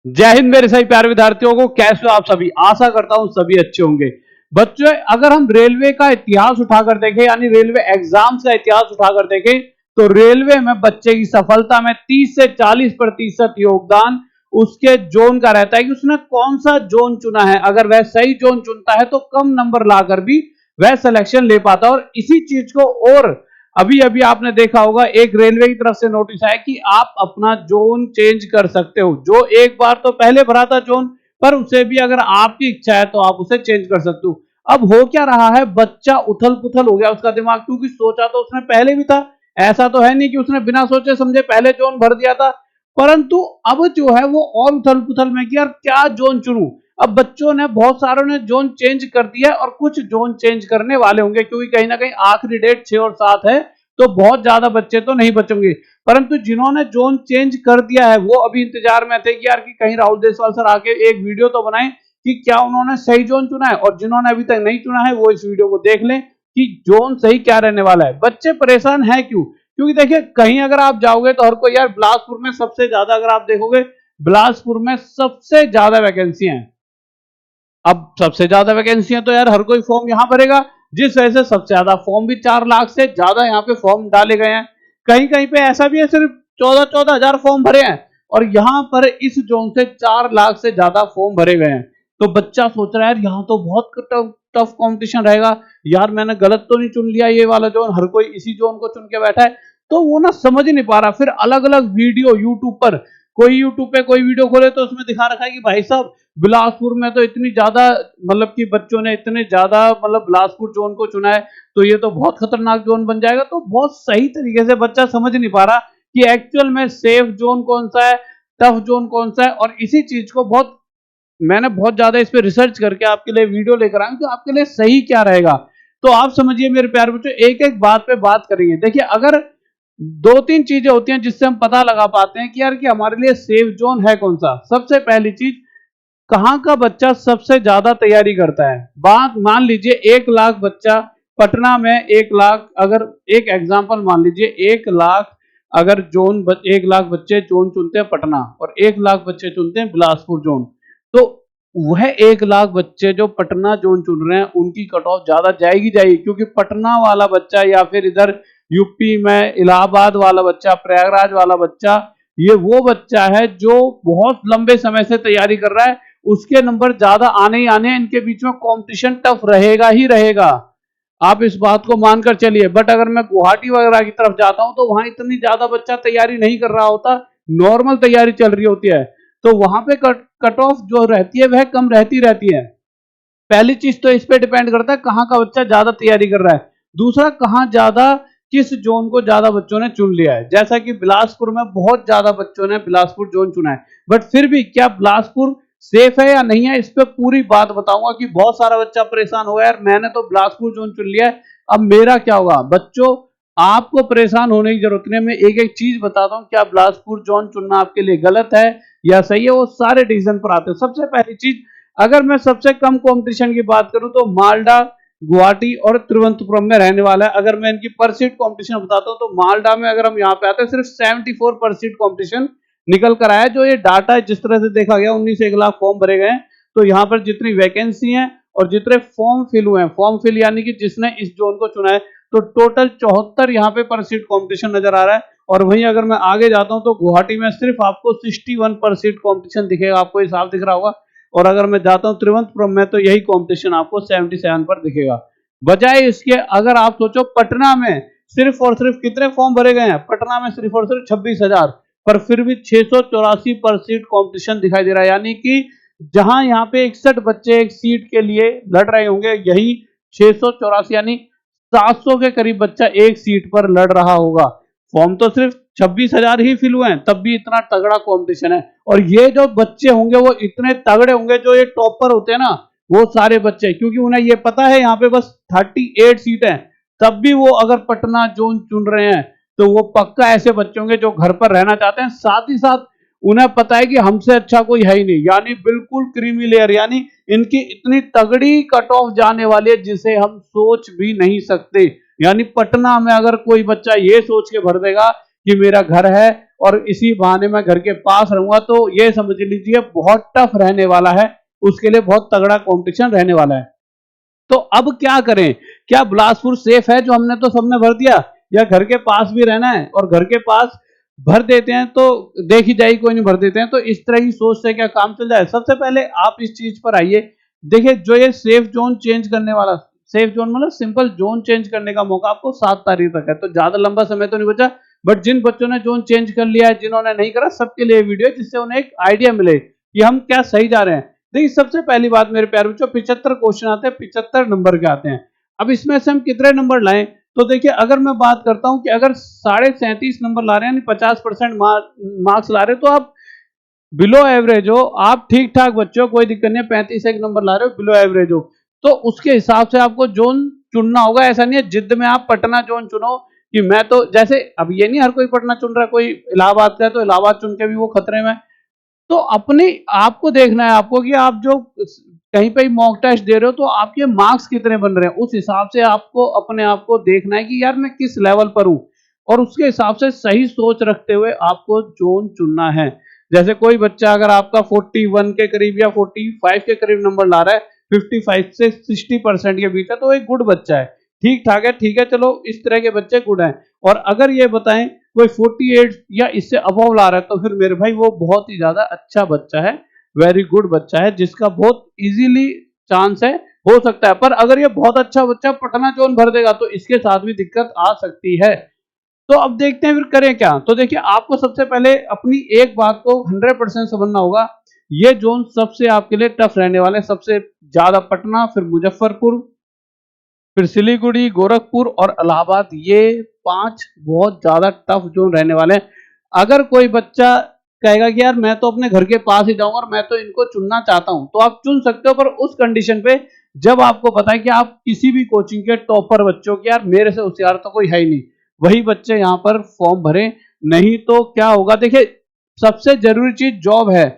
जय हिंद मेरे सभी प्यारे विद्यार्थियों को, कैसे हो आप सभी। आशा करता हूं सभी अच्छे होंगे। बच्चों, अगर हम रेलवे का इतिहास उठाकर देखें, यानी रेलवे एग्जाम्स का इतिहास उठाकर देखें, तो रेलवे में बच्चे की सफलता में 30 से 40% योगदान उसके जोन का रहता है कि उसने कौन सा जोन चुना है। अगर वह सही जोन चुनता है तो कम नंबर लाकर भी वह सिलेक्शन ले पाता है। और इसी चीज को और अभी अभी आपने देखा होगा, एक रेलवे की तरफ से नोटिस आया कि आप अपना जोन चेंज कर सकते हो। जो एक बार तो पहले भरा था जोन, पर उसे भी अगर आपकी इच्छा है तो आप उसे चेंज कर सकते हो। अब हो क्या रहा है, बच्चा उथल पुथल हो गया उसका दिमाग, क्योंकि सोचा तो उसने पहले भी था। ऐसा तो है नहीं कि उसने बिना सोचे समझे पहले जोन भर दिया था, परंतु अब जो है वो और उथल पुथल में कि यार क्या जोन चुनूं। अब बच्चों ने, बहुत सारों ने जोन चेंज कर दिया और कुछ जोन चेंज करने वाले होंगे, क्योंकि कहीं ना कहीं आखिरी डेट 6 और 7 है, तो बहुत ज्यादा बच्चे तो नहीं बचेंगे। परंतु जिन्होंने जोन चेंज कर दिया है वो अभी इंतजार में थे कि यार कि कहीं राहुल देसवाल सर आके एक वीडियो तो बनाए कि क्या उन्होंने सही जोन चुना है। और जिन्होंने अभी तक नहीं चुना है वो इस वीडियो को देख लें कि जोन सही क्या रहने वाला है। बच्चे परेशान है क्यों? क्योंकि देखिए, कहीं अगर आप जाओगे तो हर कोई, यार बिलासपुर में सबसे ज्यादा, अगर आप देखोगे बिलासपुर में सबसे ज्यादा वैकेंसी है। अब सबसे ज्यादा वैकेंसी है तो यार हर कोई फॉर्म यहां भरेगा, जिस वजह से सबसे ज्यादा फॉर्म भी 4 लाख से ज्यादा यहाँ पे फॉर्म डाले गए हैं। कहीं कहीं पे ऐसा भी है सिर्फ 14-14 हजार फॉर्म भरे हैं, और यहाँ पर इस जोन से 4 लाख से ज्यादा फॉर्म भरे गए हैं। तो बच्चा सोच रहा है यार यहाँ तो बहुत टफ कंपटीशन रहेगा, यार मैंने गलत तो नहीं चुन लिया ये वाला जोन, हर कोई इसी जोन को चुन के बैठा है। तो वो ना समझ नहीं पा रहा। फिर अलग अलग वीडियो यूट्यूब पर, कोई यूट्यूब पे कोई वीडियो खोले तो उसमें दिखा रखा है कि भाई साहब बिलासपुर में तो इतनी ज्यादा, मतलब कि बच्चों ने इतने ज्यादा मतलब बिलासपुर जोन को चुना है, तो ये तो बहुत खतरनाक जोन बन जाएगा। तो बहुत सही तरीके से बच्चा समझ नहीं पा रहा कि एक्चुअल में सेफ जोन कौन सा है, टफ जोन कौन सा है। और इसी चीज को मैंने बहुत ज्यादा इस पे रिसर्च करके आपके लिए वीडियो लेकर आया हूं कि आपके लिए सही क्या रहेगा। तो आप समझिए मेरे प्यारे बच्चों, एक एक बात पे बात करेंगे। देखिए, अगर 2-3 चीजें होती हैं जिससे हम पता लगा पाते हैं कि यार कि हमारे लिए सेफ जोन है कौन सा। सबसे पहली चीज, कहां का बच्चा सबसे ज्यादा तैयारी करता है। बात मान लीजिए 1 लाख बच्चा पटना में, 1 लाख, अगर एक एग्जांपल मान लीजिए 1 लाख, अगर 1 लाख बच्चे जोन चुनते हैं पटना और 1 लाख बच्चे चुनते हैं बिलासपुर जोन, तो वह 1 लाख बच्चे जो पटना जोन चुन रहे हैं उनकी कट ऑफ ज्यादा जाएगी जाएगी, क्योंकि पटना वाला बच्चा या फिर इधर यूपी में इलाहाबाद वाला बच्चा, प्रयागराज वाला बच्चा, ये वो बच्चा है जो बहुत लंबे समय से तैयारी कर रहा है। उसके नंबर ज्यादा आने ही आने हैं, इनके बीच में कंपटीशन टफ रहेगा ही रहेगा। आप इस बात को मानकर चलिए। बट अगर मैं गुवाहाटी वगैरह की तरफ जाता हूं तो वहां इतनी ज्यादा बच्चा तैयारी नहीं कर रहा होता, नॉर्मल तैयारी चल रही होती है। तो वहां पे कट ऑफ जो रहती है वह कम रहती है। पहली चीज तो इस पे डिपेंड करता है कहाँ का बच्चा ज्यादा तैयारी कर रहा है। दूसरा, कहाँ ज्यादा, किस जोन को ज्यादा बच्चों ने चुन लिया है। जैसा कि बिलासपुर में बहुत ज्यादा बच्चों ने बिलासपुर जोन चुना है, बट फिर भी क्या बिलासपुर सेफ है या नहीं है, इस पे पूरी बात बताऊंगा। कि बहुत सारा बच्चा परेशान हो गया, यार मैंने तो बिलासपुर जोन चुन लिया है, अब मेरा क्या होगा। बच्चों, आपको परेशान होने की जरूरत नहीं है। मैं एक एक चीज बताता हूँ, क्या बिलासपुर जोन चुनना आपके लिए गलत है या सही है, वो सारे डिसीजन पर आते हैं। सबसे पहली चीज, अगर मैं सबसे कम कंपटीशन की बात करूं तो मालदा, गुवाहाटी और तिरुवनंतपुरम में रहने वाला है। अगर मैं इनकी पर सीट कंपटीशन बताता हूं तो मालदा में अगर हम यहाँ पे आते हैं, सिर्फ 74 पर सीट कंपटीशन निकल कर आया। जो ये डाटा है, जिस तरह से देखा गया, 19 से 1 लाख फॉर्म भरे गए हैं, तो यहाँ पर जितनी वैकेंसी है और जितने फॉर्म फिल हुए हैं, फॉर्म फिल यानी कि जिसने इस जोन को चुना है, तो टोटल 74 यहाँ पे पर सीट कॉम्पिटिशन नजर आ रहा है। और वहीं अगर मैं आगे जाता हूँ तो गुवाहाटी में सिर्फ आपको 61 पर सीट कॉम्पिटिशन दिखेगा, आपको हिसाब दिख रहा होगा। और अगर मैं जाता हूं तिरुवनंतपुरम में तो यही कंपटीशन आपको 77 पर दिखेगा। बजाय इसके, अगर आप सोचो पटना में सिर्फ और सिर्फ कितने फॉर्म भरे गए हैं, पटना में सिर्फ और सिर्फ 26,000, पर फिर भी 684 पर सीट कंपटीशन दिखाई दे रहा है। यानी कि जहां यहाँ पे 61 बच्चे एक सीट के लिए लड़ रहे होंगे, यही 684 यानी 700 के करीब बच्चा एक सीट पर लड़ रहा होगा। फॉर्म तो सिर्फ 26,000 ही फिल हुए हैं, तब भी इतना तगड़ा कंपटीशन है। और ये जो बच्चे होंगे वो इतने तगड़े होंगे, जो ये टॉपर होते हैं ना, वो सारे बच्चे, क्योंकि उन्हें ये पता है यहाँ पे बस 38 सीट है, तब भी वो अगर पटना जोन चुन रहे हैं तो वो पक्का ऐसे बच्चे होंगे जो घर पर रहना चाहते हैं। साथ ही साथ उन्हें पता है कि हमसे अच्छा कोई है ही नहीं, यानी बिल्कुल क्रीमी लेयर, यानी इनकी इतनी तगड़ी कट ऑफ जाने वाली है जिसे हम सोच भी नहीं सकते। यानी पटना में अगर कोई बच्चा ये सोच के भर देगा कि मेरा घर है और इसी बहाने मैं घर के पास रहूंगा, तो ये समझ लीजिए बहुत टफ रहने वाला है, उसके लिए बहुत तगड़ा कंपटीशन रहने वाला है। तो अब क्या करें? क्या बिलासपुर सेफ है जो हमने तो सबने भर दिया, या घर के पास भी रहना है और घर के पास भर देते हैं तो देखी जाएगी, कोई नहीं भर देते हैं, तो इस तरह की सोच से क्या काम चल जाए? सबसे पहले आप इस चीज पर आइए। देखिए, जो ये सेफ जोन चेंज करने वाला, सेफ जोन मतलब सिंपल जोन चेंज करने का मौका आपको 7 तारीख तक है, तो ज्यादा लंबा समय तो नहीं बचा। बट जिन बच्चों ने जोन चेंज कर लिया है, जिन्होंने नहीं करा, सबके लिए वीडियो है, जिससे उन्हें एक आइडिया मिले कि हम क्या सही जा रहे हैं। देखिए, सबसे पहली बात मेरे प्यारे बच्चों, 75 क्वेश्चन आते हैं, 75 नंबर के आते हैं। अब इसमें से हम कितने नंबर लाएं? तो देखिए, अगर मैं बात करता हूं कि अगर 37.5 नंबर ला रहे हैं, यानी 50% मार्क्स ला रहे हो, तो आप बिलो एवरेज हो, आप ठीक ठाक बच्चे हो, कोई दिक्कत नहीं है। 35 एक नंबर ला रहे हो, बिलो एवरेज हो, तो उसके हिसाब से आपको जोन चुनना होगा। ऐसा नहीं है जिद में आप पटना जोन चुनो कि मैं तो, जैसे अब ये नहीं हर कोई पटना चुन रहा है, कोई इलाहाबाद का है तो इलाहाबाद चुन के भी वो खतरे में। तो अपनी आपको देखना है आपको कि आप जो कहीं पे मॉक टेस्ट दे रहे हो तो आपके मार्क्स कितने बन रहे हैं, उस हिसाब से आपको अपने आप को देखना है कि यार मैं किस लेवल पर हूं, और उसके हिसाब से सही सोच रखते हुए आपको जोन चुनना है। जैसे कोई बच्चा अगर आपका 41 के करीब या 45 के करीब नंबर ला रहा है, 55 से 60% के बीच है, तो एक गुड बच्चा है, ठीक ठाक है, ठीक है, चलो इस तरह के बच्चे गुड हैं। और अगर ये बताएं कोई 48 या इससे अबव ला रहा है, तो फिर मेरे भाई वो बहुत ही ज्यादा अच्छा बच्चा है, वेरी गुड बच्चा है, जिसका बहुत इजीली चांस है, हो सकता है। पर अगर ये बहुत अच्छा बच्चा पटना जोन भर देगा तो इसके साथ भी दिक्कत आ सकती है। तो अब देखते हैं फिर करें क्या। तो देखिए, आपको सबसे पहले अपनी एक बात को 100% समझना होगा, ये जोन सबसे आपके लिए टफ रहने वाले, सबसे ज्यादा पटना, फिर मुजफ्फरपुर, फिर सिलीगुड़ी, गोरखपुर और इलाहाबाद, ये 5 बहुत ज्यादा टफ जोन रहने वाले हैं। अगर कोई बच्चा कहेगा कि यार मैं तो अपने घर के पास ही जाऊंगा और मैं तो इनको चुनना चाहता हूं, तो आप चुन सकते हो, पर उस कंडीशन पे जब आपको पता है कि आप किसी भी कोचिंग के टॉपर बच्चों की, यार मेरे से होशियार तो कोई है ही नहीं, वही बच्चे यहाँ पर फॉर्म भरें। नहीं तो क्या होगा, देखिए सबसे जरूरी चीज जॉब है।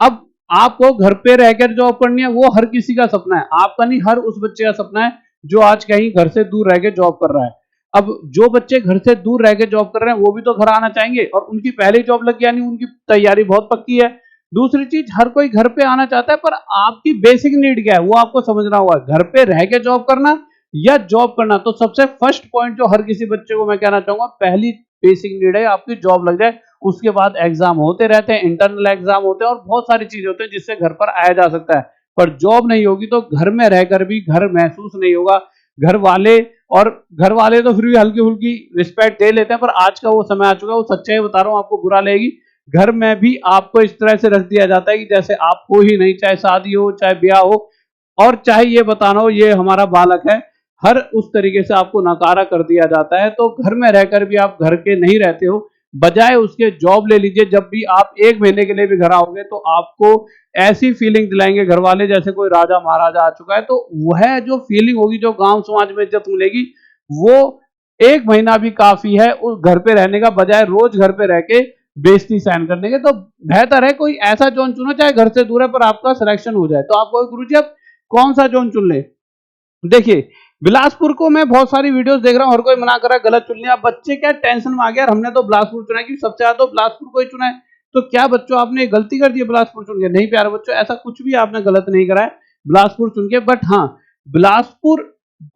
अब आपको घर पे रहकर जॉब करनी है, वो हर किसी का सपना है, आपका नहीं, हर उस बच्चे का सपना है जो आज कहीं घर से दूर रह के जॉब कर रहा है। अब जो बच्चे घर से दूर रह के जॉब कर रहे हैं वो भी तो घर आना चाहेंगे, और उनकी पहली जॉब लग गया, नहीं उनकी तैयारी बहुत पक्की है। दूसरी चीज, हर कोई घर पे आना चाहता है, पर आपकी बेसिक नीड क्या है वो आपको समझना होगा, घर पे रह के जॉब करना या जॉब करना। तो सबसे फर्स्ट पॉइंट जो हर किसी बच्चे को मैं कहना चाहूंगा, पहली बेसिक नीड है आपकी जॉब लग जाए। उसके बाद एग्जाम होते रहते हैं, इंटरनल एग्जाम होते हैं और बहुत सारी चीजें होते हैं जिससे घर पर आया जा सकता है। पर जॉब नहीं होगी तो घर में रहकर भी घर महसूस नहीं होगा। घर वाले, और घर वाले तो फिर भी हल्की फुल्की रिस्पेक्ट दे लेते हैं, पर आज का वो समय आ चुका है, वो सच्चाई बता रहा हूं, आपको बुरा लगेगी। घर में भी आपको इस तरह से रख दिया जाता है कि जैसे आप हो ही नहीं, चाहे शादी हो, चाहे ब्याह हो, और चाहे ये बताना हो ये हमारा बालक है, हर उस तरीके से आपको नकारा कर दिया जाता है। तो घर में रहकर भी आप घर के नहीं रहते हो, बजाय उसके जॉब ले लीजिए। जब भी आप 1 महीने के लिए भी घर आओगे तो आपको ऐसी फीलिंग दिलाएंगे घर वाले जैसे कोई राजा महाराजा आ चुका है। तो वह जो फीलिंग होगी, जो गांव समाज में इज्जत मिलेगी, वो 1 महीना भी काफी है उस घर पे रहने का, बजाय रोज घर पे रह के बेइज्जती सहन करने के। तो बेहतर है कोई ऐसा जोन चुनो, चाहे घर से दूर है, पर आपका सिलेक्शन हो जाए। तो आपको गुरुजी अब कौन सा जोन चुन ले? देखिए, बिलासपुर को मैं बहुत सारी वीडियोस देख रहा हूं, हर कोई मना कर रहा है गलत चुन लिया। बच्चे क्या टेंशन में आ गया, हमने तो बिलासपुर चुना है क्योंकि सबसे ज्यादा तो बिलासपुर को ही चुना है। तो क्या बच्चों आपने गलती कर दी है बिलासपुर चुन के? नहीं प्यारे बच्चों, ऐसा कुछ भी आपने गलत नहीं करा है बिलासपुर चुन के। बट हाँ, बिलासपुर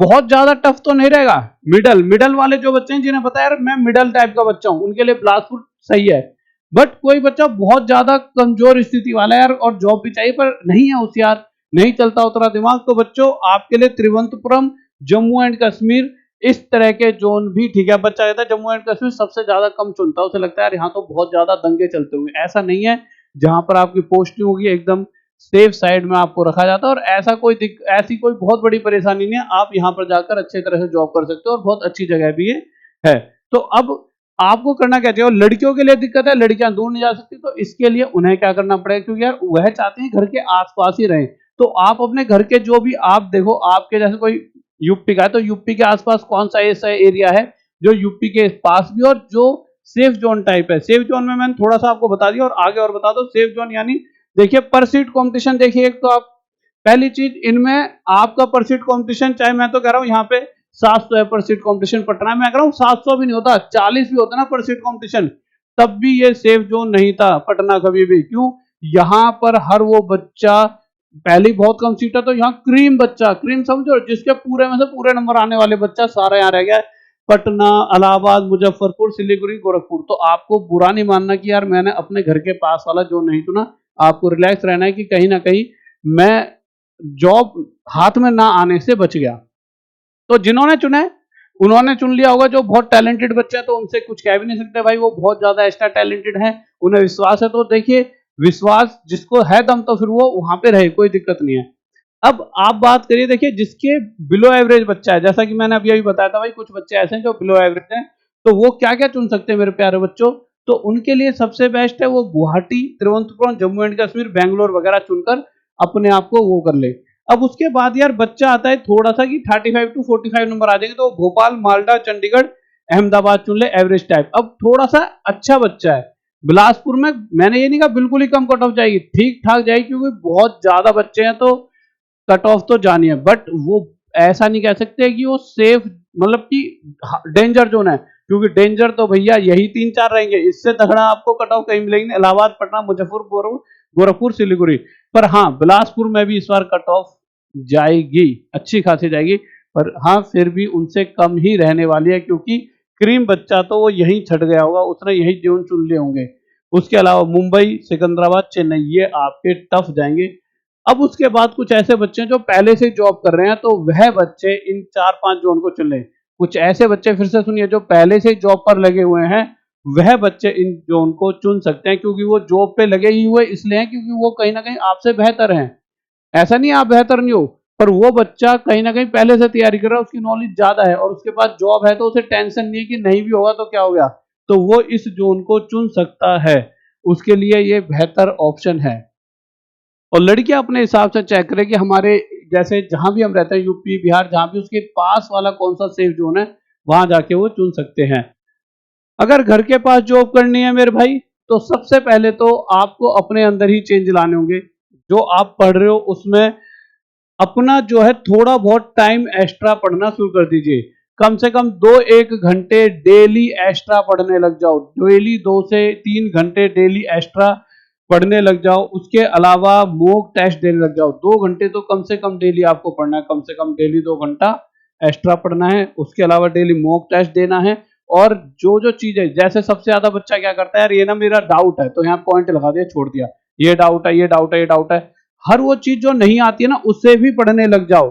बहुत ज्यादा टफ तो नहीं रहेगा। मिडल मिडल वाले जो बच्चे हैं, जिन्हें पता है यार मैं मिडल टाइप का बच्चा हूं, उनके लिए बिलासपुर सही है। बट कोई बच्चा बहुत ज्यादा कमजोर स्थिति वाला है यार, और जॉब भी चाहिए पर नहीं है होशियार, नहीं चलता उतना दिमाग, तो बच्चों आपके लिए त्रिवेंद्रपुरम, जम्मू एंड कश्मीर, इस तरह के जोन भी ठीक है। बच्चा कहता है जम्मू एंड कश्मीर सबसे ज्यादा कम चुनता है, उसे लगता है यार यहाँ तो बहुत ज्यादा दंगे चलते होंगे। ऐसा नहीं है, जहां पर आपकी पोस्टिंग होगी एकदम सेफ साइड में आपको रखा जाता है, और ऐसी कोई बहुत बड़ी परेशानी नहीं है। आप यहाँ पर जाकर अच्छे तरह से जॉब कर सकते हो, और बहुत अच्छी जगह भी ये है। तो अब आपको करना क्या चाहिए? लड़कियों के लिए दिक्कत है, लड़कियां दूर नहीं जा सकती, तो इसके लिए उन्हें क्या करना पड़ेगा, क्योंकि यार वह चाहते हैं घर के आसपास ही रहें। तो आप अपने घर के जो भी, आप देखो आपके जैसे कोई यूपी का है, तो यूपी के आसपास कौन सा ऐसा एरिया है जो यूपी के पास भी, और जो सेफ जोन टाइप है। सेफ जोन में मैंने थोड़ा सा आपको बता दिया, और आगे और बता दो। सेफ जोन यानी देखिए पर सीट कंपटीशन, देखिए एक तो आप पहली चीज, इनमें आपका पर सीट कंपटीशन, चाहे मैं तो कह रहा हूं यहाँ पे 700 है पर सीट कंपटीशन पटना में। अगर 700 भी नहीं होता, 40 भी होता ना पर सीट कंपटीशन, तब भी ये सेफ जोन नहीं था पटना कभी भी। क्यों? यहाँ पर हर वो बच्चा, पहली बहुत कम सीट है तो यहाँ क्रीम बच्चा, क्रीम समझो, जिसके पूरे में से पूरे नंबर आने वाले बच्चा सारा यहाँ रह गया। पटना, इलाहाबाद, मुजफ्फरपुर, सिलीगुड़ी, गोरखपुर। तो आपको बुरा नहीं मानना कि यार मैंने अपने घर के पास वाला जो नहीं चुना। आपको रिलैक्स रहना है कि कहीं ना कहीं मैं जॉब हाथ में ना आने से बच गया। तो जिन्होंने चुना है उन्होंने चुन लिया होगा। जो बहुत टैलेंटेड बच्चे हैं तो उनसे कुछ कह भी नहीं सकते भाई, वो बहुत ज्यादा एक्स्ट्रा टैलेंटेड है, उन्हें विश्वास है। तो देखिए, विश्वास जिसको है दम तो फिर वो वहां पे रहे, कोई दिक्कत नहीं है। अब आप बात करिए, देखिए जिसके बिलो एवरेज बच्चा है, जैसा कि मैंने अभी बताया था भाई, कुछ बच्चे ऐसे हैं जो बिलो एवरेज हैं, तो वो क्या क्या चुन सकते हैं मेरे प्यारे बच्चों। तो उनके लिए सबसे बेस्ट है वो गुवाहाटी, तिरुवनंतपुरम, जम्मू एंड कश्मीर, बैंगलोर वगैरह चुनकर अपने आप को वो कर ले। अब उसके बाद यार बच्चा आता है थोड़ा सा कि 35 टू 45 नंबर आ जाएंगे, तो भोपाल, मालदा, चंडीगढ़, अहमदाबाद चुन ले एवरेज टाइप। अब थोड़ा सा अच्छा बच्चा है बिलासपुर में, मैंने ये नहीं कहा बिल्कुल ही कम कट ऑफ जाएगी, ठीक ठाक जाएगी, क्योंकि बहुत ज्यादा बच्चे हैं तो कट ऑफ तो जानी है, बट वो ऐसा नहीं कह सकते कि वो सेफ, मतलब कि डेंजर जोन है, क्योंकि डेंजर तो भैया यही 3-4 रहेंगे, इससे तगड़ा आपको कट ऑफ कहीं मिलेंगे। इलाहाबाद, पटना, मुजफ्फरपुर, गोरखपुर, सिलीगुड़ी। पर हाँ, बिलासपुर में भी इस बार कट ऑफ जाएगी, अच्छी खासी जाएगी, पर हाँ फिर भी उनसे कम ही रहने वाली है, क्योंकि क्रीम बच्चा तो वो यहीं छट गया होगा, उसने यही जोन चुन लिए होंगे। उसके अलावा मुंबई, सिकंदराबाद, चेन्नई, ये आपके टफ जाएंगे। अब उसके बाद कुछ ऐसे बच्चे जो पहले से जॉब कर रहे हैं, तो वह बच्चे इन 4-5 जोन को चुन लें। कुछ ऐसे बच्चे, फिर से सुनिए, जो पहले से जॉब पर लगे हुए हैं, वह बच्चे इन जोन को चुन सकते हैं, क्योंकि वो जॉब पे लगे ही हुए इसलिए हैं क्योंकि वो कहीं ना कहीं आपसे बेहतर हैं। ऐसा नहीं आप बेहतर नहीं हो, पर वो बच्चा कहीं ना कहीं पहले से तैयारी कर रहा है, उसकी नॉलेज ज्यादा है, और उसके पास जॉब है, तो उसे टेंशन नहीं है कि नहीं भी होगा तो क्या हो गया, तो वो इस जोन को चुन सकता है। उसके लिए ये बेहतर ऑप्शन है। और लड़कियां अपने हिसाब से चेक करें कि हमारे जैसे जहां भी हम रहते हैं, यूपी, बिहार, जहां भी उसके पास वाला कौन सा सेफ जोन है, वहां जाके वो चुन सकते हैं। अगर घर के पास जॉब करनी है मेरे भाई, तो सबसे पहले तो आपको अपने अंदर ही चेंज लाने होंगे। जो आप पढ़ रहे हो उसमें अपना जो है थोड़ा बहुत टाइम एक्स्ट्रा पढ़ना शुरू कर दीजिए। कम से कम 2-1 घंटे डेली एक्स्ट्रा पढ़ने लग जाओ। डेली 2 से 3 घंटे डेली एक्स्ट्रा पढ़ने लग जाओ। उसके अलावा मॉक टेस्ट देने लग जाओ। 2 घंटे तो कम से कम डेली आपको पढ़ना है, कम से कम डेली 2 घंटा एक्स्ट्रा पढ़ना है। उसके अलावा डेली मॉक टेस्ट देना है। और जो जो चीजें, जैसे सबसे ज्यादा बच्चा क्या करता है, यार ये ना मेरा डाउट है, तो यहाँ पॉइंट लगा दिया, छोड़ दिया, ये डाउट है, ये डाउट है, ये डाउट है। हर वो चीज जो नहीं आती है ना, उससे भी पढ़ने लग जाओ।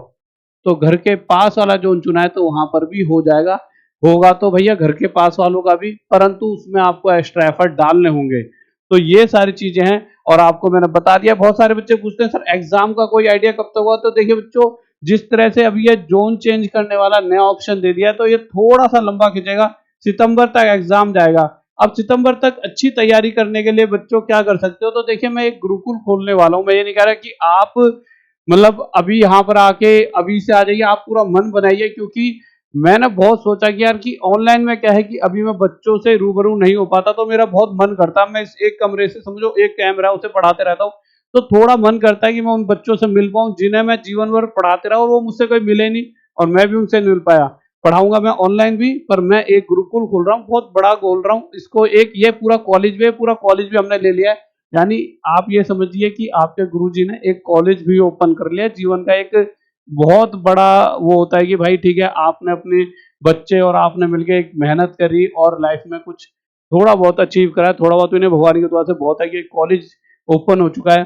तो घर के पास वाला जोन चुना है तो वहां पर भी हो जाएगा। होगा तो भैया घर के पास वालों का भी, परंतु उसमें आपको एक्स्ट्रा एफर्ट डालने होंगे। तो ये सारी चीजें हैं, और आपको मैंने बता दिया। बहुत सारे बच्चे पूछते हैं सर एग्जाम का कोई आइडिया कब तक होगा, तो देखिए बच्चों, जिस तरह से अभी ये जोन चेंज करने वाला नया ऑप्शन दे दिया है, तो ये थोड़ा सा लंबा खिंचेगा, सितंबर तक एग्जाम जाएगा। अब सितंबर तक अच्छी तैयारी करने के लिए बच्चों क्या कर सकते हो, तो देखिए मैं एक गुरुकुल खोलने वाला हूं। मैं ये नहीं कह रहा कि आप मतलब अभी यहाँ पर आके अभी से आ जाइए, आप पूरा मन बनाइए, क्योंकि मैंने बहुत सोचा कि यार कि ऑनलाइन में क्या है कि अभी मैं बच्चों से रूबरू नहीं हो पाता, तो मेरा बहुत मन करता है मैं इस एक कमरे से, समझो एक कैमरा, उसे पढ़ाते रहता हूँ। तो थोड़ा मन करता है कि मैं उन बच्चों से मिल पाऊँ जिन्हें मैं जीवन भर पढ़ाते रहा, और वो मुझसे कोई मिले नहीं और मैं भी उनसे नहीं मिल पाया। पढ़ाऊंगा मैं ऑनलाइन भी, पर मैं एक गुरुकुल खोल रहा हूँ, बहुत बड़ा खोल रहा हूँ इसको। एक ये पूरा कॉलेज भी हमने ले लिया है। यानी आप ये समझिए कि आपके गुरुजी ने एक कॉलेज भी ओपन कर लिया। जीवन का एक बहुत बड़ा वो होता है कि भाई ठीक है, आपने अपने बच्चे और आपने मिलकर एक मेहनत करी और लाइफ में कुछ थोड़ा बहुत अचीव करा, थोड़ा बहुत इन्हें भगवान की दुआ से बहुत है कि कॉलेज ओपन हो चुका है,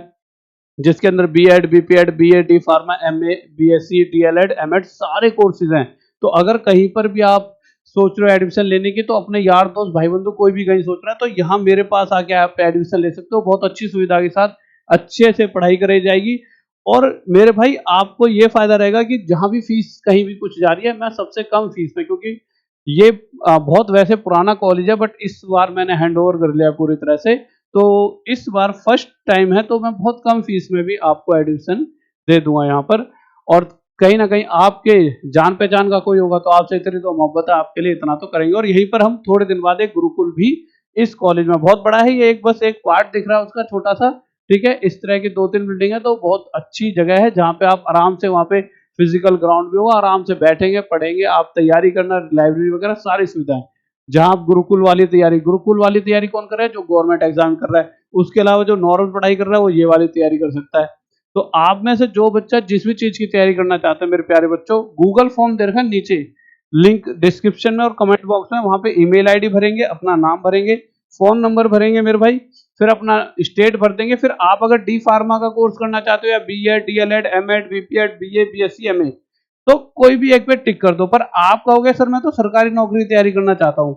जिसके अंदर BEd, BPEd, BA, D pharma, MA, BSc, DElEd, MEd सारे कोर्सेज हैं। तो अगर कहीं पर भी आप सोच रहे हो एडमिशन लेने की, तो अपने यार दोस्त भाई बंधु कोई भी कहीं सोच रहा है, तो यहाँ मेरे पास आके आप एडमिशन ले सकते हो, बहुत अच्छी सुविधा के साथ अच्छे से पढ़ाई कराई जाएगी। और मेरे भाई आपको ये फायदा रहेगा कि जहां भी फीस कहीं भी कुछ जा रही है, मैं सबसे कम फीस में, क्योंकि ये बहुत वैसे पुराना कॉलेज है, बट इस बार मैंने हैंड ओवर कर लिया पूरी तरह से। तो इस बार फर्स्ट टाइम है, तो मैं बहुत कम फीस में भी आपको एडमिशन दे दूंगा यहाँ पर। और कहीं ना कहीं आपके जान पहचान का कोई होगा तो आपसे इतनी तो मोहब्बत है, आपके लिए इतना तो करेंगे। और यहीं पर हम थोड़े दिन बाद एक गुरुकुल भी इस कॉलेज में, बहुत बड़ा है ये, एक बस एक पार्ट दिख रहा है उसका छोटा सा, ठीक है। इस तरह की 2-3 बिल्डिंग है, तो बहुत अच्छी जगह है जहाँ पे आप आराम से वहाँ पे फिजिकल ग्राउंड भी होगा, आराम से बैठेंगे, पढ़ेंगे, आप तैयारी करना, लाइब्रेरी वगैरह सारी सुविधाएं। जहां आप गुरुकुल वाली तैयारी कौन कर रहा है? जो गवर्नमेंट एग्जाम कर रहा है। उसके अलावा जो नॉर्मल पढ़ाई कर रहा है वो ये वाली तैयारी कर सकता है। तो आप में से जो बच्चा जिस भी चीज की तैयारी करना चाहता है मेरे प्यारे बच्चों, गूगल फॉर्म दे रखा है नीचे, लिंक डिस्क्रिप्शन में और कमेंट बॉक्स में, वहां पे ईमेल आईडी भरेंगे, अपना नाम भरेंगे, फोन नंबर भरेंगे मेरे भाई, फिर अपना स्टेट भर देंगे। फिर आप अगर डी फार्मा का कोर्स करना चाहते हो या BEd, DElEd, MEd, BPEd, BA, BSc, MA, तो कोई भी एक पे टिक कर दो। पर आप कहोगे सर मैं तो सरकारी नौकरी की तैयारी करना चाहता हूँ,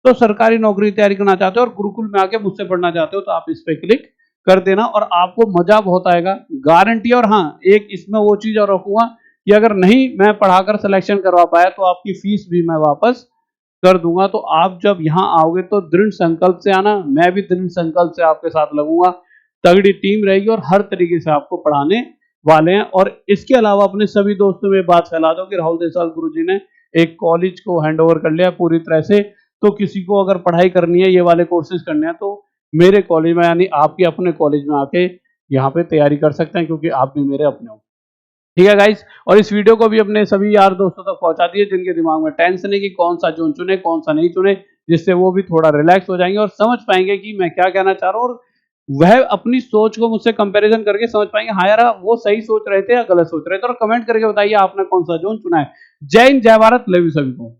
तो सरकारी नौकरी की तैयारी करना चाहते हो और गुरुकुल में आके मुझसे पढ़ना चाहते हो, तो आप इस पे क्लिक कर देना और आपको मजा बहुत आएगा, गारंटी। और हाँ, एक इसमें वो चीज और रखूंगा कि अगर नहीं मैं पढ़ाकर सिलेक्शन करवा पाया तो आपकी फीस भी मैं वापस कर दूंगा। तो आप जब यहाँ आओगे तो दृढ़ संकल्प से आना, मैं भी दृढ़ संकल्प से आपके साथ लगूंगा, तगड़ी टीम रहेगी और हर तरीके से आपको पढ़ाने वाले हैं। और इसके अलावा अपने सभी दोस्तों में बात फैला दो कि राहुल देसाल गुरुजी ने एक कॉलेज को हैंडओवर कर लिया पूरी तरह से। तो किसी को अगर पढ़ाई करनी है, ये वाले कोर्सेज करने हैं, तो मेरे कॉलेज में यानी आपके अपने कॉलेज में आके यहाँ पे तैयारी कर सकते हैं, क्योंकि आप भी मेरे अपने हो। ठीक है गाइस, और इस वीडियो को भी अपने सभी यार दोस्तों तक पहुंचा दिए जिनके दिमाग में टेंशन है कि कौन सा जोन चुने कौन सा नहीं चुने, जिससे वो भी थोड़ा रिलैक्स हो जाएंगे और समझ पाएंगे कि मैं क्या कहना चाह रहा हूँ, और वह अपनी सोच को मुझसे कंपैरिजन करके समझ पाएंगे हाँ यार वो सही सोच रहे थे या गलत सोच रहे थे। और कमेंट करके बताइए आपने कौन सा जोन चुना है। जय हिंद, जय भारत, लव यू सभी को।